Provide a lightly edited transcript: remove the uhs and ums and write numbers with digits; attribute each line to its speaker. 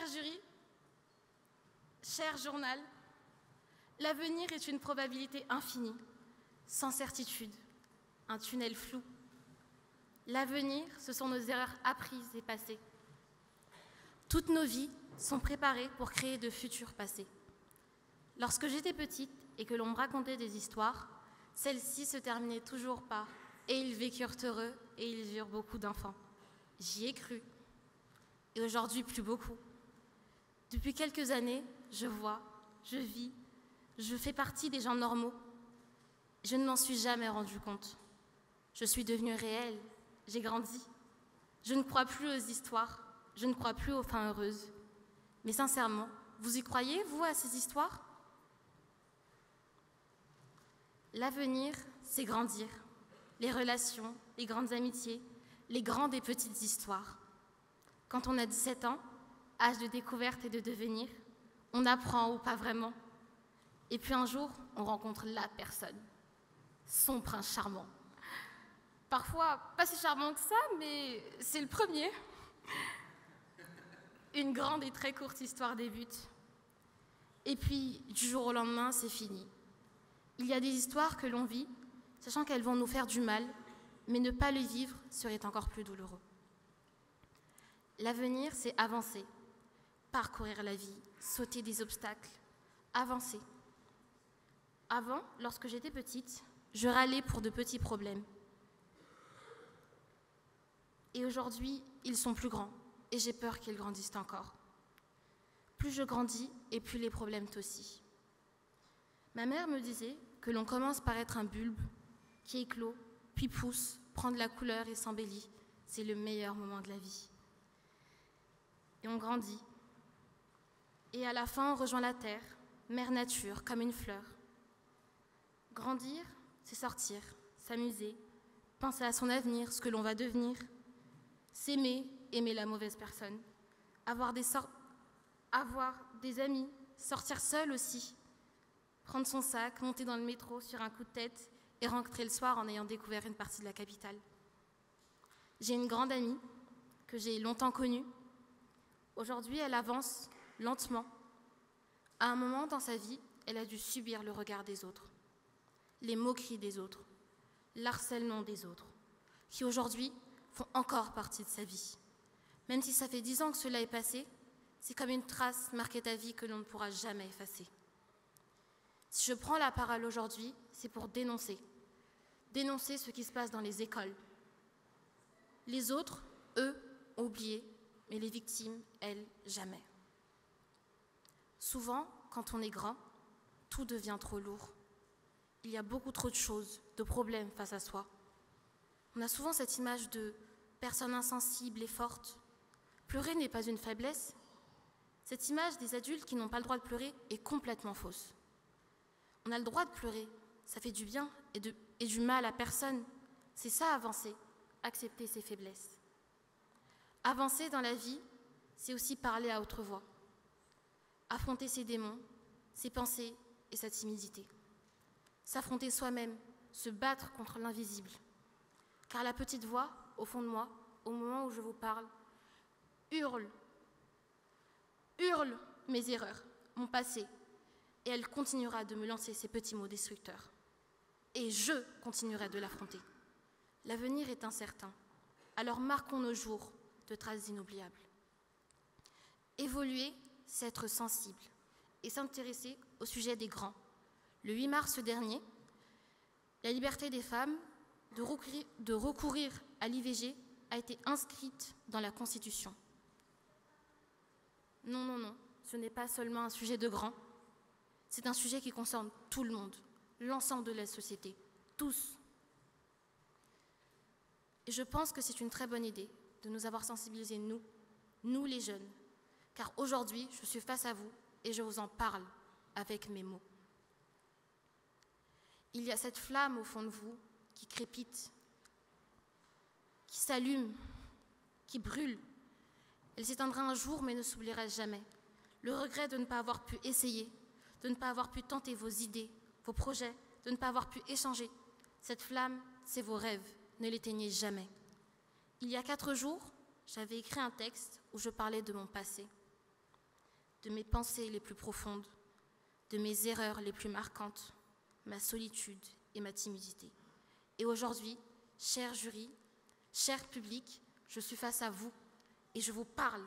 Speaker 1: Cher jury, cher journal, l'avenir est une probabilité infinie, sans certitude, un tunnel flou. L'avenir, ce sont nos erreurs apprises et passées. Toutes nos vies sont préparées pour créer de futurs passés. Lorsque j'étais petite et que l'on me racontait des histoires, celles-ci se terminaient toujours par « et ils vécurent heureux et ils eurent beaucoup d'enfants ». J'y ai cru. Et aujourd'hui, plus beaucoup. Depuis quelques années, je vois, je vis, je fais partie des gens normaux. Je ne m'en suis jamais rendu compte. Je suis devenue réelle, j'ai grandi. Je ne crois plus aux histoires, je ne crois plus aux fins heureuses. Mais sincèrement, vous y croyez, vous, à ces histoires ? L'avenir, c'est grandir. Les relations, les grandes amitiés, les grandes et petites histoires. Quand on a 17 ans, âge de découverte et de devenir, on apprend ou pas vraiment. Et puis un jour, on rencontre la personne, son prince charmant. Parfois, pas si charmant que ça, mais c'est le premier. Une grande et très courte histoire débute. Et puis, du jour au lendemain, c'est fini. Il y a des histoires que l'on vit, sachant qu'elles vont nous faire du mal, mais ne pas les vivre serait encore plus douloureux. L'avenir, c'est avancer, parcourir la vie, sauter des obstacles, avancer. Avant, lorsque j'étais petite, je râlais pour de petits problèmes. Et aujourd'hui, ils sont plus grands, et j'ai peur qu'ils grandissent encore. Plus je grandis, et plus les problèmes aussi. Ma mère me disait que l'on commence par être un bulbe qui éclot, puis pousse, prend de la couleur et s'embellit. C'est le meilleur moment de la vie. Et on grandit. Et à la fin, on rejoint la terre, mère nature, comme une fleur. Grandir, c'est sortir, s'amuser, penser à son avenir, ce que l'on va devenir, s'aimer, aimer la mauvaise personne, avoir des amis, sortir seul aussi, prendre son sac, monter dans le métro sur un coup de tête et rentrer le soir en ayant découvert une partie de la capitale. J'ai une grande amie que j'ai longtemps connue. Aujourd'hui, elle avance lentement. À un moment dans sa vie, elle a dû subir le regard des autres, les moqueries des autres, l'harcèlement des autres, qui aujourd'hui font encore partie de sa vie. Même si ça fait 10 ans que cela est passé, c'est comme une trace marquée ta vie que l'on ne pourra jamais effacer. Si je prends la parole aujourd'hui, c'est pour dénoncer ce qui se passe dans les écoles. Les autres, eux, ont oublié, mais les victimes, elles, jamais. Souvent, quand on est grand, tout devient trop lourd. Il y a beaucoup trop de choses, de problèmes face à soi. On a souvent cette image de personne insensible et forte. Pleurer n'est pas une faiblesse. Cette image des adultes qui n'ont pas le droit de pleurer est complètement fausse. On a le droit de pleurer, ça fait du bien et du mal à personne. C'est ça, avancer, accepter ses faiblesses. Avancer dans la vie, c'est aussi parler à haute voix. Affronter ses démons, ses pensées et sa timidité. S'affronter soi-même, se battre contre l'invisible. Car la petite voix, au fond de moi, au moment où je vous parle, hurle mes erreurs, mon passé, et elle continuera de me lancer ces petits mots destructeurs. Et je continuerai de l'affronter. L'avenir est incertain, alors marquons nos jours de traces inoubliables. Évoluer, c'est être sensible et s'intéresser au sujet des grands. Le 8 mars dernier, la liberté des femmes de recourir à l'IVG a été inscrite dans la Constitution. Non, ce n'est pas seulement un sujet de grands, c'est un sujet qui concerne tout le monde, l'ensemble de la société, tous. Et je pense que c'est une très bonne idée de nous avoir sensibilisés, nous les jeunes, car aujourd'hui, je suis face à vous et je vous en parle avec mes mots. Il y a cette flamme au fond de vous qui crépite, qui s'allume, qui brûle. Elle s'éteindra un jour mais ne s'oubliera jamais. Le regret de ne pas avoir pu essayer, de ne pas avoir pu tenter vos idées, vos projets, de ne pas avoir pu échanger. Cette flamme, c'est vos rêves, ne l'éteignez jamais. Il y a 4 jours, j'avais écrit un texte où je parlais de mon passé. de mes pensées les plus profondes, de mes erreurs les plus marquantes, ma solitude et ma timidité. Et aujourd'hui, cher jury, cher public, je suis face à vous et je vous parle